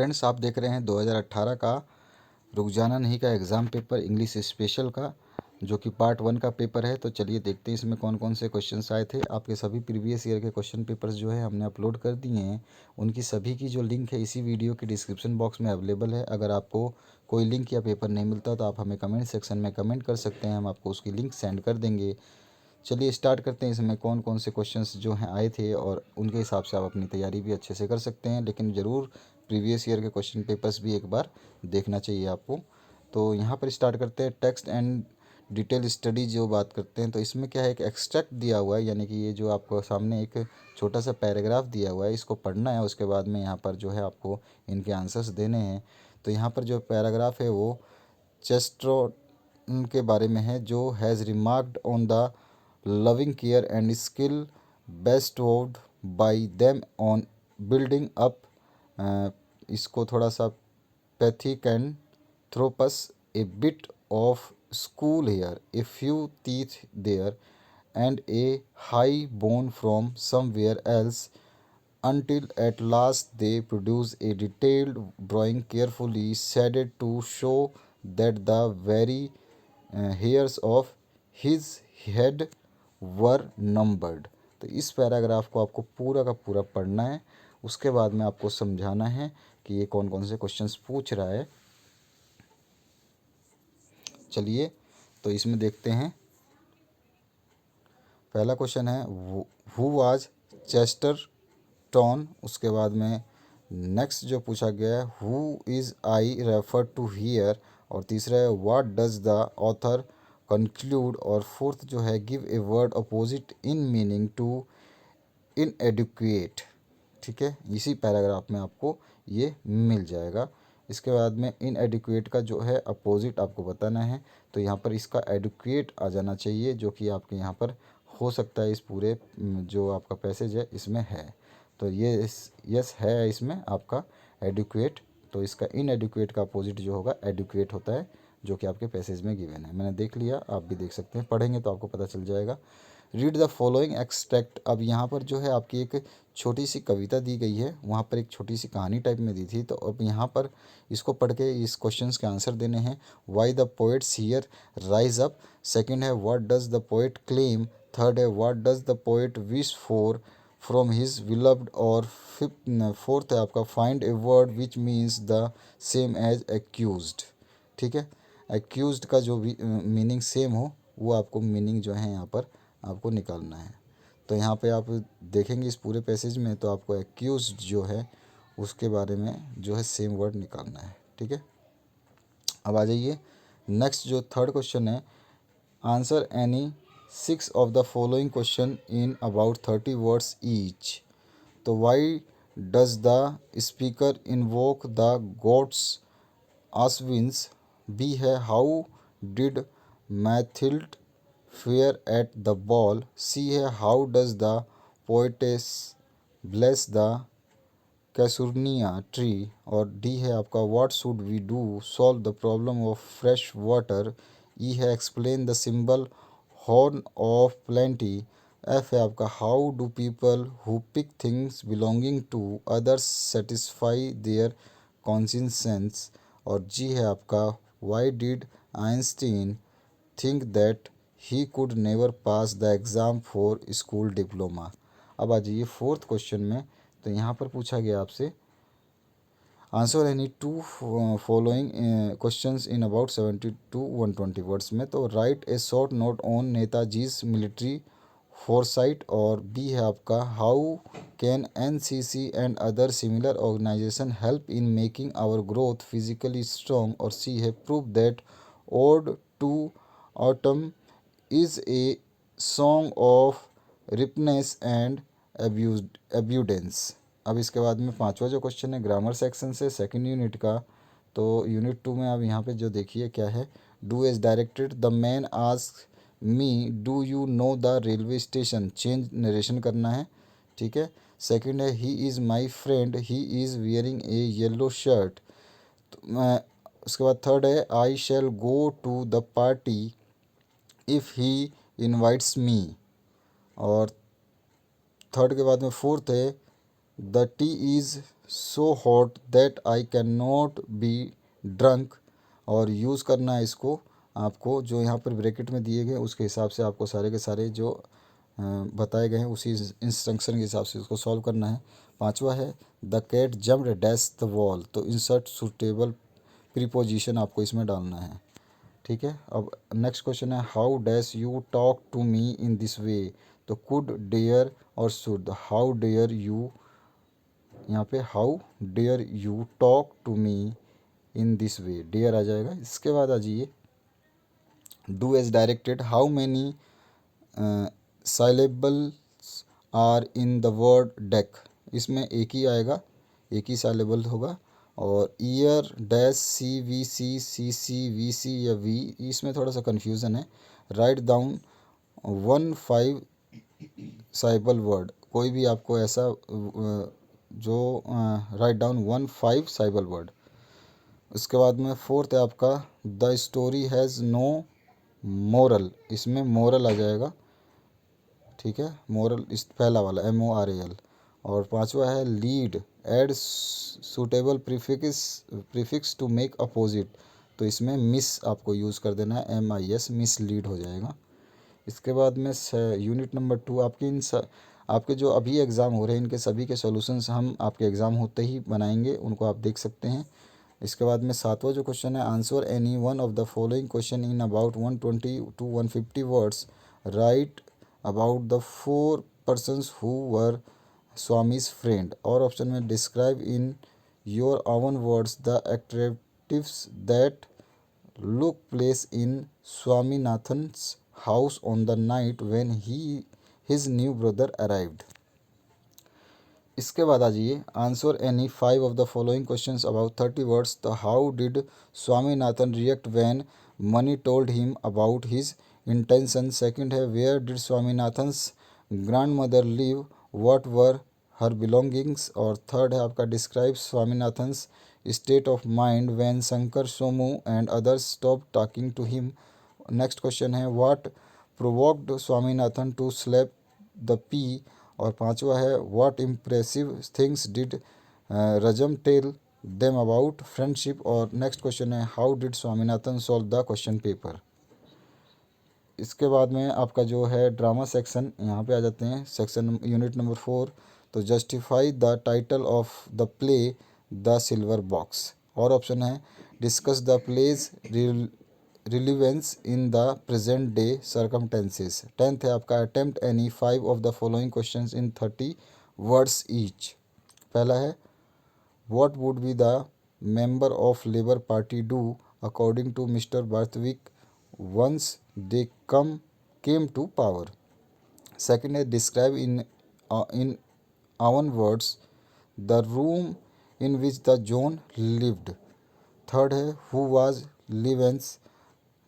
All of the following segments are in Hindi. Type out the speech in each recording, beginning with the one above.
फ्रेंड्स, आप देख रहे हैं 2018 का रुक जाना नहीं का एग्ज़ाम पेपर इंग्लिश स्पेशल का, जो कि पार्ट 1 का पेपर है। तो चलिए देखते हैं इसमें कौन कौन से क्वेश्चंस आए थे। आपके सभी प्रीवियस ईयर के क्वेश्चन पेपर्स जो है हमने अपलोड कर दिए हैं। उनकी सभी की जो लिंक है इसी वीडियो के डिस्क्रिप्शन बॉक्स में अवेलेबल है। अगर आपको कोई लिंक या पेपर नहीं मिलता तो आप हमें कमेंट सेक्शन में कमेंट कर सकते हैं, हम आपको उसकी लिंक सेंड कर देंगे। चलिए स्टार्ट करते हैं। इसमें कौन कौन से क्वेश्चंस जो हैं आए थे और उनके हिसाब से आप अपनी तैयारी भी अच्छे से कर सकते हैं, लेकिन ज़रूर प्रीवियस ईयर के क्वेश्चन पेपर्स भी एक बार देखना चाहिए आपको। तो यहाँ पर स्टार्ट करते हैं। टेक्स्ट एंड डिटेल स्टडी जो बात करते हैं, तो इसमें क्या है, एक एक्सट्रैक्ट दिया हुआ है, यानी कि ये जो आपको सामने एक छोटा सा पैराग्राफ दिया हुआ है, इसको पढ़ना है। उसके बाद में यहाँ पर जो है आपको इनके आंसर्स देने हैं। तो यहाँ पर जो पैराग्राफ है वो चेस्ट्रॉन के बारे में है, जो has remarked on the loving care and skill bestowed by them on building up इसको थोड़ा सा Pathicantropus, a bit of school here, a few teeth there, and a high bone from somewhere else, until at last they produce a detailed drawing carefully shaded to show that the very hairs of his head were numbered. तो इस पैराग्राफ को आपको पूरा का पूरा पढ़ना है। उसके बाद में आपको समझाना है कि ये कौन कौन से क्वेश्चंस पूछ रहा है। चलिए तो इसमें देखते हैं। पहला क्वेश्चन है हु वाज चेस्टर टॉन। उसके बाद में नेक्स्ट जो पूछा गया है, who is I refer to here. और तीसरा है what does the author conclude. और फोर्थ जो है give a word opposite in meaning to inadequate. ठीक है, इसी पैराग्राफ में आपको ये मिल जाएगा। इसके बाद में इनएडिक्वेट का जो है अपोजिट आपको बताना है। तो यहाँ पर इसका एडिक्वेट आ जाना चाहिए, जो कि आपके यहाँ पर हो सकता है इस पूरे जो आपका पैसेज है इसमें है। तो ये यस है इसमें आपका एडिक्वेट। तो इसका इनएडिक्वेट का अपोजिट जो होगा एडिक्वेट होता है, जो कि आपके पैसेज में गिवन है। मैंने देख लिया, आप भी देख सकते हैं, पढ़ेंगे तो आपको पता चल जाएगा। Read the following extract. अब यहाँ पर जो है आपकी एक छोटी सी कविता दी गई है, वहाँ पर एक छोटी सी कहानी टाइप में दी थी। तो अब यहाँ पर इसको पढ़ के इस क्वेश्चंस के आंसर देने हैं। Why the poets here rise up. Second है what does the poet claim. Third है what does the poet wish for from his beloved. और फोर्थ है आपका find a word which means the same as accused. ठीक है, एक्यूज्ड का जो भी मीनिंग सेम हो वो आपको मीनिंग जो है यहाँ पर आपको निकालना है। तो यहाँ पे आप देखेंगे इस पूरे पैसेज में, तो आपको एक्यूज्ड जो है उसके बारे में जो है सेम वर्ड निकालना है। ठीक है, अब आ जाइए नेक्स्ट जो थर्ड क्वेश्चन है, answer any 6 of the following question in about 30 words each. तो why does the speaker invoke the gods Ashvins. B है how did Mathilde fare at the ball. C है how does the poetess bless the casuarina tree. और डी है आपका what should we do solve the problem of fresh water. E है explain the symbol horn of plenty. F है आपका how do people who pick things belonging to others satisfy their conscience. और जी है आपका why did Einstein think that he could never pass the exam for school diploma. अब आ जाइए फोर्थ क्वेश्चन में। तो यहाँ पर पूछा गया आपसे answer any 2 following questions in about 70 to 120 words में। तो write a short note on Netaji's military foresight. और बी है आपका how can NCC and other similar organisation help in making our growth physically strong. और सी है prove that ode to autumn is a song of ripeness and abundance. अब इसके बाद में पांचवा जो क्वेश्चन है ग्रामर सेक्शन से सेकंड यूनिट का। तो यूनिट 2 में आप यहाँ पे जो देखिए क्या है, do as directed the man ask me do you know the railway station. Change narration करना है। ठीक है, सेकंड है he is my friend he is wearing a yellow shirt. उसके बाद थर्ड है I shall go to the party if he invites me. और थर्ड के बाद में फोर्थ है the tea is so hot that I can not be drunk. और यूज़ करना है इसको आपको, जो यहाँ पर ब्रैकेट में दिए गए उसके हिसाब से आपको सारे के सारे जो बताए गए हैं उसी इंस्ट्रक्शन के हिसाब से उसको सॉल्व करना है। पांचवा है the cat jumped dash the wall, तो इंसर्ट सुटेबल प्रीपोजिशन आपको इसमें डालना है। ठीक है, अब नेक्स्ट क्वेश्चन है how dash you talk to me in this way, तो कुड, डेयर और शुड। हाउ डेयर यू, यहाँ पे how dare you talk to me in this way, dare आ जाएगा। इसके बाद आ जाइए do as directed, how many syllables are in the word deck, इसमें एक ही आएगा, एक ही साइलेबल होगा। और ईयर डैश सी वी सी या वी, इसमें थोड़ा सा कन्फ्यूज़न है। राइट डाउन 1 5 साइबल वर्ड, कोई भी आपको ऐसा जो राइट डाउन 1 5 साइबल वर्ड। उसके बाद में फोर्थ है आपका the story has no moral, इसमें मोरल आ जाएगा। ठीक है, मोरल इस पहला वाला MORAL। और पांचवा है lead, add suitable prefix to make opposite, तो इसमें मिस आपको यूज़ कर देना है, MIS, मिस लीड हो जाएगा। इसके बाद में यूनिट नंबर 2 आपके जो अभी एग्ज़ाम हो रहे हैं इनके सभी के सॉल्यूशंस हम आपके एग्ज़ाम होते ही बनाएंगे, उनको आप देख सकते हैं। इसके बाद में सातवां जो क्वेश्चन है answer any one of the following question in about 120 to 150 words, write about the 4 persons who were Swami's friend. और ऑप्शन में describe in your own words the activities that look place in Swaminathan's house on the night when his new brother arrived। इसके बाद आ जाइए answer any 5 of the following questions about 30 words, the how did Swaminathan react when money told him about his intention. Second है where did Swaminathan's grandmother live, what were her belongings. और थर्ड है आपका describe Swaminathan's state of mind when Shankar Somu and others stop talking to him. Next question है what provoked Swaminathan to slap the P. और पांचवा है what impressive things did Rajam tell them about friendship. और नेक्स्ट क्वेश्चन है how did Swaminathan solve the question paper. इसके बाद में आपका जो है ड्रामा सेक्शन, यहाँ पे आ जाते हैं सेक्शन यूनिट नंबर 4, तो justify the title of the play the silver box. और ऑप्शन है discuss the play's relevance in the present day circumstances. 10th है आपका attempt any 5 of the following questions in 30 words each. पहला है what would be the member of labour party do according to Mr Barthwick once they came to power. Second है describe in own words the room in which the John lived. Third है who was Lievens.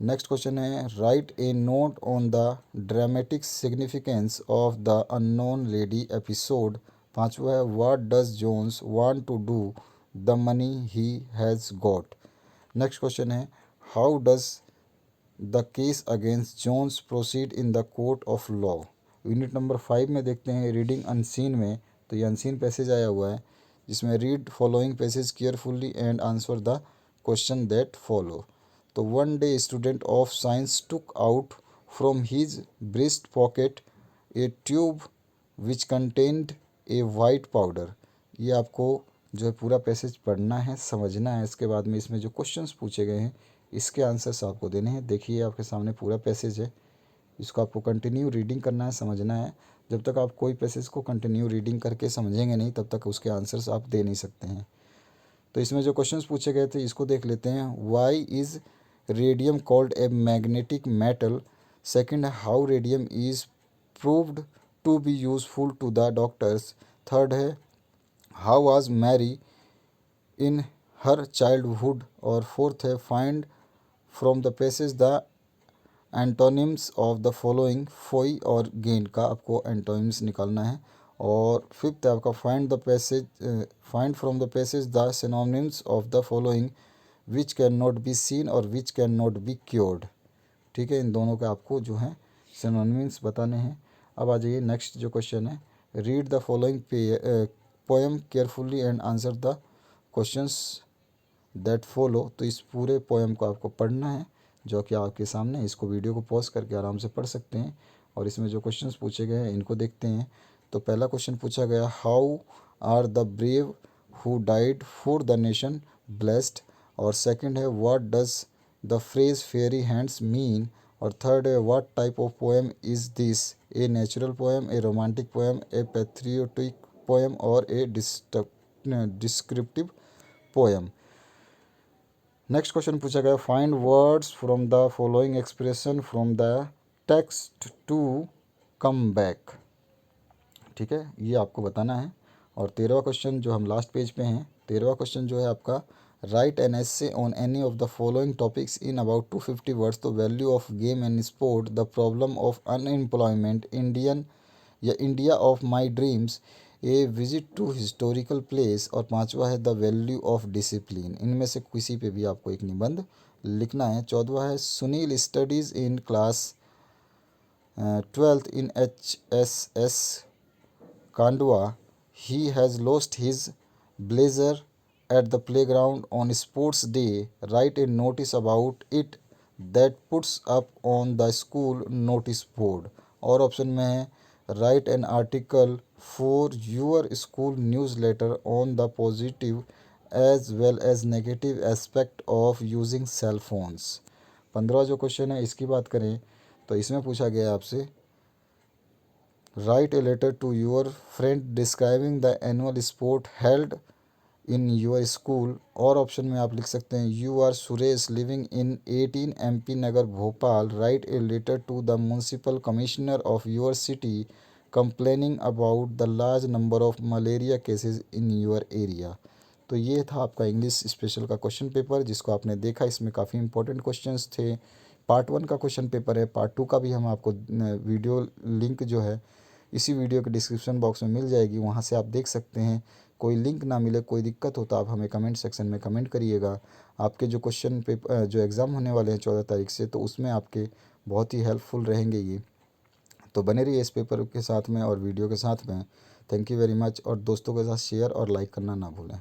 Next question है write a note on the dramatic significance of the unknown lady episode. पांचवा है what does Jones want to do the money he has got. Next question है how does the case against Jones proceed in the court of law. Unit number 5 में देखते हैं रीडिंग अनसीन में, तो ये अनसीन पैसेज आया हुआ है जिसमें read following passage carefully and answer the question that follow. तो one day student of science took out from his breast pocket a tube which contained a white powder. ये आपको जो है पूरा पैसेज पढ़ना है, समझना है। इसके बाद में इसमें जो क्वेश्चंस पूछे गए हैं इसके आंसर्स आपको देने हैं। देखिए आपके सामने पूरा पैसेज है, इसको आपको कंटिन्यू रीडिंग करना है, समझना है। जब तक आप कोई पैसेज को कंटिन्यू रीडिंग करके समझेंगे नहीं तब तक उसके आंसर्स आप दे नहीं सकते हैं। तो इसमें जो क्वेश्चंस पूछे गए थे इसको देख लेते हैं। Why is radium called a magnetic metal. Second, how radium is proved to be useful to the doctors. Third है how was Marie in her childhood. और फोर्थ है find from the passage the antonyms of the following. Foe और गेन का आपको एंटोनिम्स निकालना है। और फिफ्थ है आपका find from the passage the synonyms of the following which can not be seen और which can not be cured. ठीक है, इन दोनों का आपको जो है सिनोनिम्स बताने हैं। अब आ जाइए नेक्स्ट जो क्वेश्चन है read the following poem carefully and answer the questions that follow. तो इस पूरे पोएम को आपको पढ़ना है जो कि आपके सामने है। इसको वीडियो को पॉज करके आराम से पढ़ सकते हैं और इसमें जो क्वेश्चंस पूछे गए हैं इनको देखते हैं। तो पहला क्वेश्चन पूछा गया, how are the brave who died for the nation blessed. और सेकंड है, what does the phrase fairy hands mean. और थर्ड है, what type of poem is this, a natural poem, a romantic poem, a patriotic poem और a descriptive poem. Next question पूछा गया, find words from the following expression from the text to come back. ठीक है, ये आपको बताना है। और 13वां क्वेश्चन जो हम लास्ट पेज पे हैं, 13वां क्वेश्चन जो है आपका, write an essay on any of the following topics in about 250 words. तो value of game and sport, the problem of unemployment, India of my dreams, a visit to historical place. और 5वां है द वैल्यू ऑफ डिसिप्लिन। इनमें से किसी पे भी आपको एक निबंध लिखना है। 14वां है, Sunil studies in class 12th in HSS Kandwa. He has lost his blazer at the playground on sports day. Write a notice about it that puts up on the school notice board. और ऑप्शन में है, write an article for your school news letter on the positive as well as negative aspect of using cell phones. 15 जो क्वेश्चन है इसकी बात करें तो इसमें पूछा गया है आपसे, write a letter to your friend describing the annual sport held in your school. और ऑप्शन में आप लिख सकते हैं, you are Suresh living in 18 MP Nagar Bhopal, write a letter to the municipal commissioner of your city complaining about the large number of malaria cases in your area. तो ये था आपका इंग्लिश स्पेशल का क्वेश्चन पेपर जिसको आपने देखा। इसमें काफ़ी इंपॉर्टेंट क्वेश्चंस थे। पार्ट 1 का क्वेश्चन पेपर है, पार्ट 2 का भी हम आपको वीडियो लिंक जो है इसी वीडियो के डिस्क्रिप्शन बॉक्स में मिल जाएगी, वहाँ से आप देख सकते हैं। कोई लिंक ना मिले, कोई दिक्कत हो तो आप हमें कमेंट सेक्शन में कमेंट करिएगा। आपके जो क्वेश्चन पेपर जो एग्ज़ाम होने वाले हैं 14 तारीख से, तो उसमें आपके बहुत ही हेल्पफुल रहेंगे ये। तो बने रहिए इस पेपर के साथ में और वीडियो के साथ में। Thank you very much. और दोस्तों के साथ शेयर और लाइक करना ना भूलें।